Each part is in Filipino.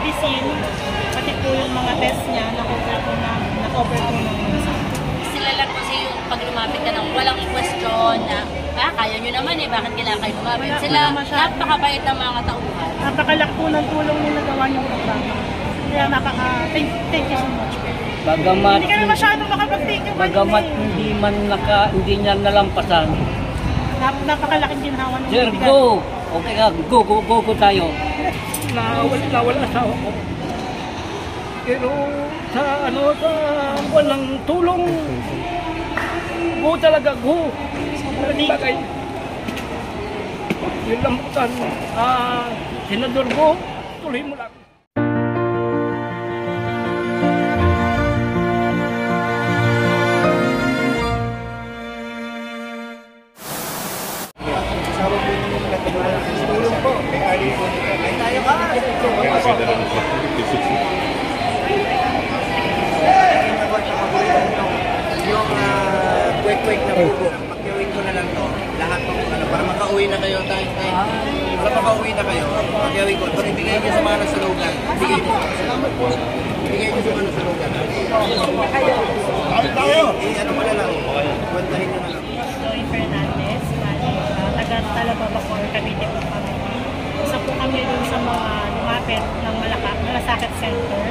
medicine, pati po yung mga test niya, na-cover po ng Sila lang kasi yung pag lumapit ka ng walang question na, kaya nyo naman bakit kailangan kayo lumapit? Sila, napakabait ng mga tauhan. Napakalaki po ng tulong nila nagawa niyong programa. Kaya thank you so much. Bagamat, hindi ka na masyadong makapag-thank you. Bagamat hindi niya nalampasan. Napakalaking ginhawa ng Sir, go! Okay ka, go tayo. Nawala sa ako. Pero sa walang tulong, go talaga, go. Bagay. Yun lang bukan. Senador, go, tuloy mo lang. Tulong po. Ay tayo ka. Yung quick na bubo. Pag-gawin ko na lang to. Lahat ng para makauwi na kayo. Para makauwi na kayo. Pag-gawin ko. Pag ibigay niyo sa mga nasulugan. Ibigay niyo sa mga nasulugan. Tayo! Ano mo na lang. Kwantahin nyo na lang. Joy Fernandez, taga-Talaba Bacoor, Cavite po kami. Isa po kami dun sa mga lumapit ng Malasakit Center.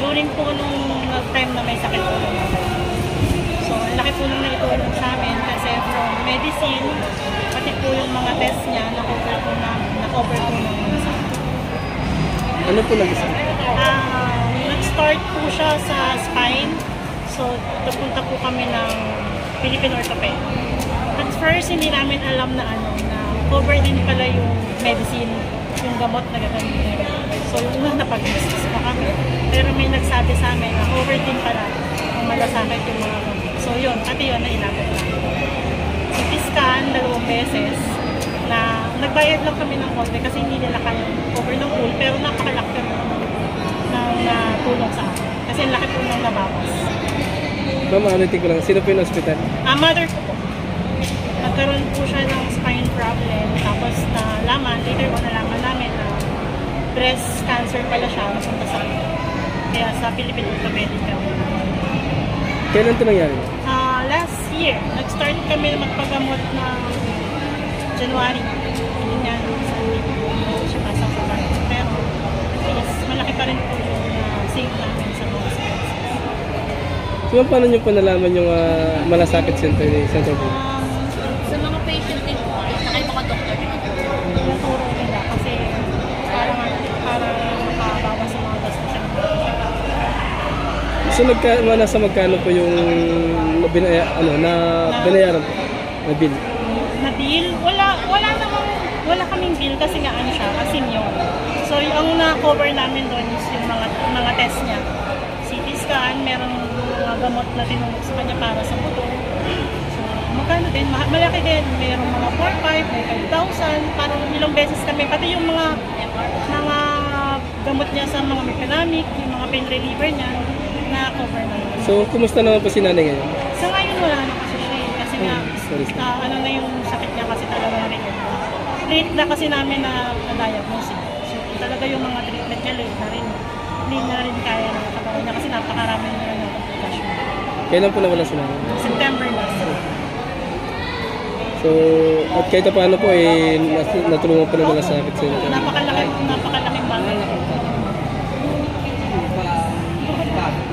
During po nung time na may sakit po naman. So, ang laki po nung naitulong sa amin kasi from medicine, pati po yung mga test niya, na-cover po ng Ano po nag-isa? Nag-start po siya sa spine. So, napunta po kami ng Philippine Orthopedic. At first, hindi namin alam na cover din pala yung medicine, yung gamot na gagamitin. So, yung unang napag-discuss pa kami. Pero may nagsabi sa amin na cover din pala ang malasakit yung mga gamot. So, yun, pati yun na inabot namin. CT scan, 2 beses, na nagbayad lang kami ng konti kasi hindi nila kayang cover ng full, pero napakalaki ng tulong sa akin. Kasi ang laki po ng nabawas. Ma'am, ko lang. Sino po yung hospital? Mother ko po. Nagkaroon po siya ng spine problem. Tapos later ko nalaman namin na breast cancer pala siya. Napunta sa akin. Kaya sa Philippine Orthopedic. Kailan ito nangyari? Last year. Nag-start kami magpagamot ng January. Hindi nga siya pasang sa bahay. Pero malaki pa rin po yung save namin sa mga expenses. So, paano nyo po nalaman yung Malasakit Center ni Senator Boy? Sa mga patient din po, saka yung mga doktor din po. Naturo nila kasi para makabawas sa mga gastos. So, nasa magkano po yung binayaran po? Na bill? Na bill? Wala kaming bill kasi nga siya, senior. So, yung na-cover namin doon is yung mga test niya. CT scan, meron mga gamot na tinulog sa kanya para sa motor. So, magkano din? Malaki din. Merong mga 4,500, may 5,000. Parang ilang beses kami. Pati yung mga gamot niya sa mga mechanic, yung mga pain reliever niya, na-cover na yun. So, kumusta naman po si nanay ngayon? Sa ngayon wala na kasi siya. Kasi nga, na yung sakit niya kasi talaga na rin. Late na kasi namin na diagnose. So, talaga yung mga treatment niya late na rin. Hindi na rin kaya ng katawan niya kasi napakarami na ng komplikasyon. Kailan po nawala si nanay? September na. So, at kahit paano po natulungan po ng Malasakit Center. Napakalaking bagay.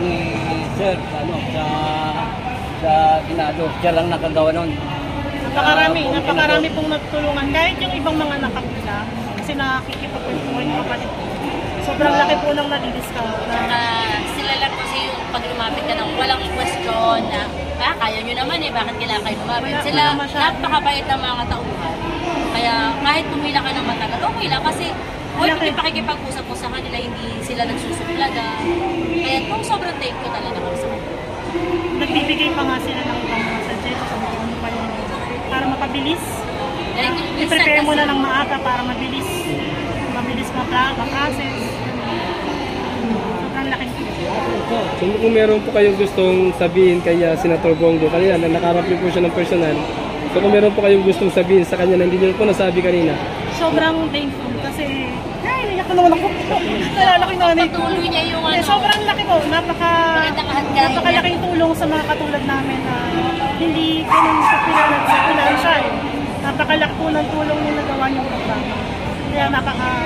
Ni Sir, sa Senado, siya lang nakagawa nun. Napakarami pong natulungan. Kahit yung ibang mga nakapila, kasi nakikipagpulungan yung kapatid ko. Sobrang laki po nang nadidiscount na. Sila lang kasi yung pag lumapit ka ng walang question na, kaya nyo naman bakit kailangan kayo lumapit? Sila, napakabait ng mga tauhan. Kaya kahit pumila ka ng matagal, okay lang kasi pag pakikipag-usap mo sa kanila, hindi sila nagsusuplada. Kaya kung sobrang take ko talaga kami sa kanila. Nagbibigay pa nga sila ng ibang mga suggestions para mapabilis. I-prepare mo na ng maaga para mabilis ma-process. Sobrang laking tulong. So, kung meron po kayong gustong sabihin kay Senator Bongo, kanina nakarapli po siya ng personal. So, kung meron po kayong gustong sabihin sa kanya na hindi niyo po nasabi kanina, sobrang thankful kasi, naiyak na naman ako. Nalalaki na nanay ko. Patuloy niya yung ano. Sobrang laki po. Napakalaking tulong sa mga katulad namin na hindi ganun popular sa financial. Napakalaki po ng tulong yung nagawa niyong programa. Kaya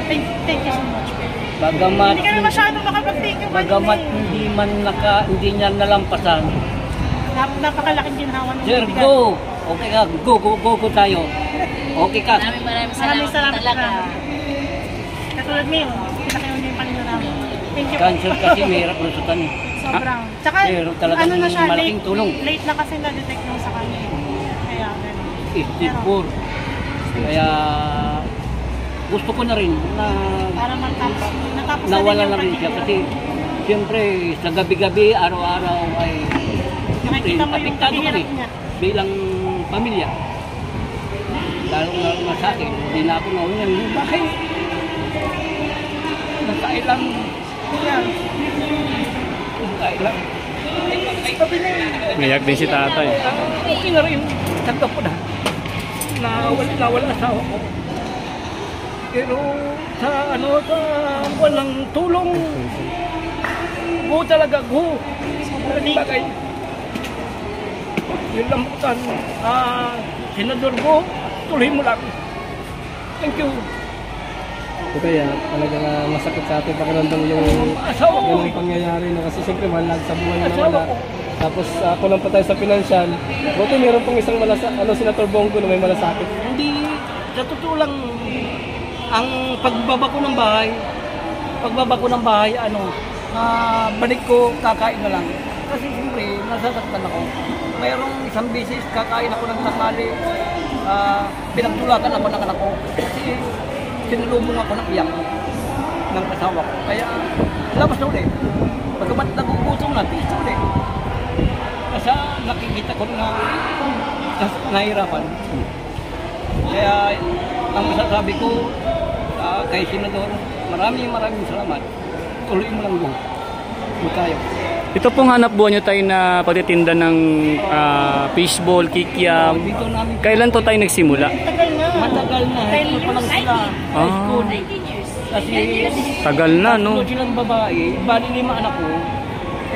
thank you so much. Bagamat, Hindi kami masyado makapag-thank you. bagamat hindi niya nalampasan. Napakalaking ginhawa ng Sir, bigat. go! Okay ka, go tayo. Okay ka. Maraming Maraming salamat talaga. Katulad ngayon, pinakayon niyo yung panino namin. Thank you. Cancer kasi mahirap lusutan eh. Sobrang. Tsaka, Pero talagang ano na siya, malaking tulong. late na kasi na-detect nung sa kanya. Kaya, ganun. Stage 4. Kaya gusto ko na rin na Para natapos nawala yung na rin siya pagiging- kasi siyempre sa gabi-gabi, araw-araw ay Nakikita mo yung apektado kami paghihirap niya. bilang pamilya. Lalo na sa akin, hindi na ako naunyan. Bakit? Nakailang. Nakailang. Ngayak din si tatay. Okay na rin. Tanggap ko na. Nawala asawa ko. Pero sa walang tulong, go talaga, go. Bagay. Yung lambutan, Senador Go, tuloy mo lang. Thank you. So kaya talagang masakit sa ating pakiramdam yung Asawa ko. ganung pangyayari na kasi siyempre mahal sa buhay na Asawa wala. ko. Tapos ako lang pa tayo sa pinansyal. Buti meron pong isang Senator Bongo na may malasakit. Hindi, sa totoo lang, ang pagbaba ko ng bahay, balik ko, kakain na lang. Kasi siyempre, nasasaktan ako. Mayroong isang beses, kakain ako ng tanghali, pinagtulakan ako ng anak ko. Kasi sinulubong ako ng iyak ng asawa ko. Kaya, labas na ulit. Pagkamat nagugutom na, tiis na ulit. Kasi nakikita ko na nahirapan. Kaya, ang masasabi ko kay Senador, maraming salamat. Tuloy mo lang go. Tayo. Ito pong hanap buhay nyo tayo na pagtitinda ng fishball, kikiam. Dito namin, Kailan to tayo nagsimula? Tagal na. matagal na, high school pa lang sila. High school. 19 years. Kasi, Tagal na, no? tatlo silang babae, bali 5 anak ko.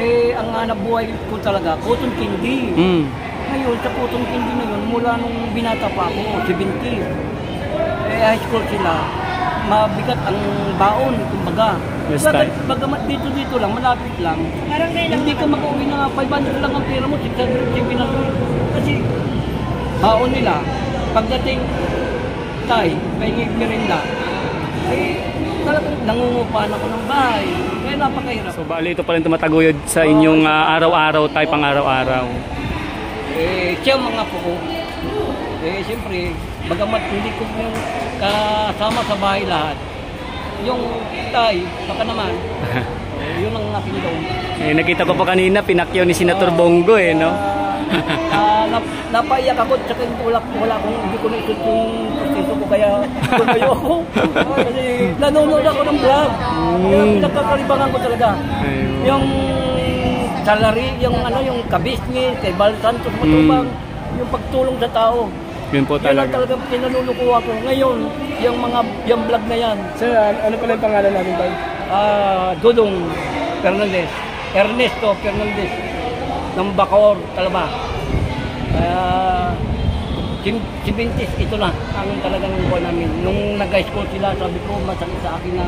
Eh, ang hanap buhay ko talaga, cotton candy. Mm. Ngayon, sa cotton candy na yun, mula nung binata pa ako, 70. High school sila. Mabigat ang baon, kumbaga. Yes, tayo. Bagamat dito lang, malapit lang. Parang ngayon lang Hindi ka makauwi na 500 lang ang pera mo, 600 kasi baon nila, pagdating tayo, may merinda, eh, talagang nangungupahan ako ng bahay. Kaya napakahirap. So bali ito pa rin tumataguyod sa inyong araw-araw tayo, pang araw-araw. Eh, siya mga po ko. Eh, siyempre, bagamat hindi ko yung kasama sa bahay lahat, yung tay, baka naman, yun ang aking doon. Eh, nakita ko pa kanina, pinakyaw ni Senator Bongo eh, no? Napaiyak ako at saka hindi ko naisip yung proseso ko kaya tumayo ako. Kasi nanonood ako ng vlog. Kaya pinagkakalibangan ko talaga. Ayun. Yung salary, yung kabisnes, kay Bal Santos Matubang, yung pagtulong sa tao. Yun po Yan ang talaga. talagang pinanulukuha ko. Ngayon, yung vlog na yan, Sir, ano pala yung pangalan natin tayo? Dudong Fernandez, Ernesto Fernandez ng Bacoor, Talaba. Si Bintis, ito na ang talagang buwan namin. Nung nag-high school sila, sabi ko masakit sa akin na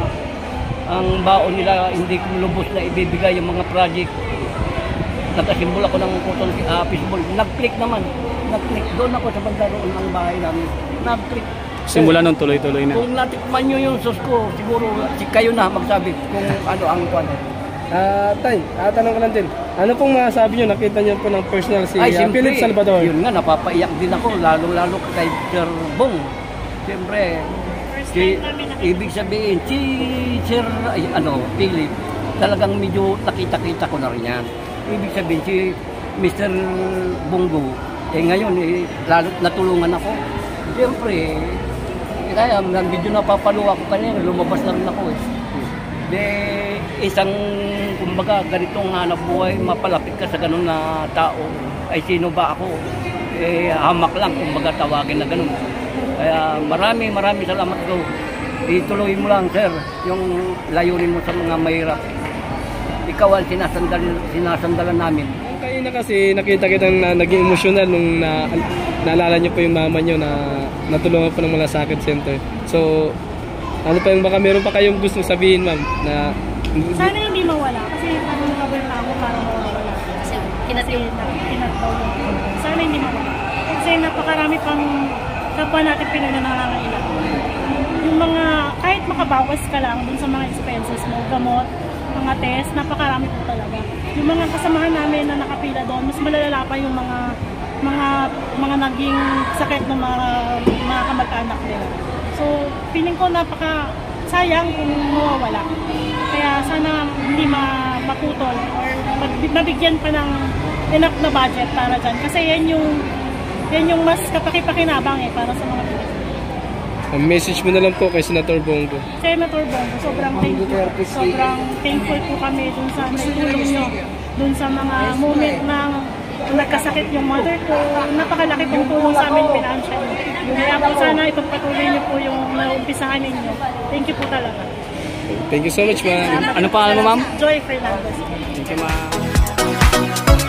ang baon nila hindi ko lubos na ibibigay yung mga project. Nagkasimbol ako ng cotton fishball. Nag-click naman. Nag-click. Doon ako sa banda roon ng bahay namin. Nag-click. Simula nun tuloy-tuloy na. Kung natikman nyo yung sauce ko, siguro kayo na magsabi kung ano ang kwan. Tay, tanong ko lang din. Ano pong masasabi nyo? Nakita nyo po ng personal si siyempre, Philip Salvador. Yun nga, napapaiyak din ako, lalo kay Sir Bong. Siyempre, ibig sabihin, si Sir, Philip, talagang medyo nakita-kita ko na rin yan. Ibig sabihin, si Mr. Bongo, ngayon, lalo natulungan ako. Siyempre, kaya medyo napapaluwa ko kanina, lumabas na rin ako eh. Isang, kumbaga, ganitong hanap buhay, mapalapit ka sa ganun na tao, ay sino ba ako? Hamak lang, kumbaga, tawagin na ganun. Kaya maraming salamat ko. Ituloy mo lang, sir, yung layunin mo sa mga mahirap. Ikaw ang sinasandalan namin. Kayo na kasi nakita kitang naging emosyonal nung naalala niyo po yung mama niyo na natulungan po ng Malasakit Center. So, ano pa yung baka meron pa kayong gusto sabihin, ma'am, na Sana hindi mawala kasi nakabal na ako para mawala. Kasi Kinataw. Sana hindi mawala. Kasi napakarami pang kapwa natin pinanangangailangan. Yung mga, kahit makabawas ka lang dun sa mga expenses mo, gamot, mga test, napakarami po talaga. Yung mga kasamahan namin na nakapila doon, mas malalala pa yung mga naging sakit ng mga kamag-anak nila. So, feeling ko sayang kung mawawala. Kaya sana hindi maputol or mabigyan pa ng enough na budget para dyan. Kasi yan yung mas kapaki-pakinabang para sa mga Pilipino. message mo na lang po kay Senator Bongo. Senator Bongo, sobrang thankful po kami dun sa naitulong nyo, dun sa mga moment na nagkasakit yung mother ko. Napakalaki pong tulong sa amin financially. Kaya po sana ipagpatuloy niyo po yung naumpisahan ninyo. Thank you po talaga. Thank you so much, ma'am. Ano pangalan mo, ma'am? Joy Fernandez. Thank you, ma'am.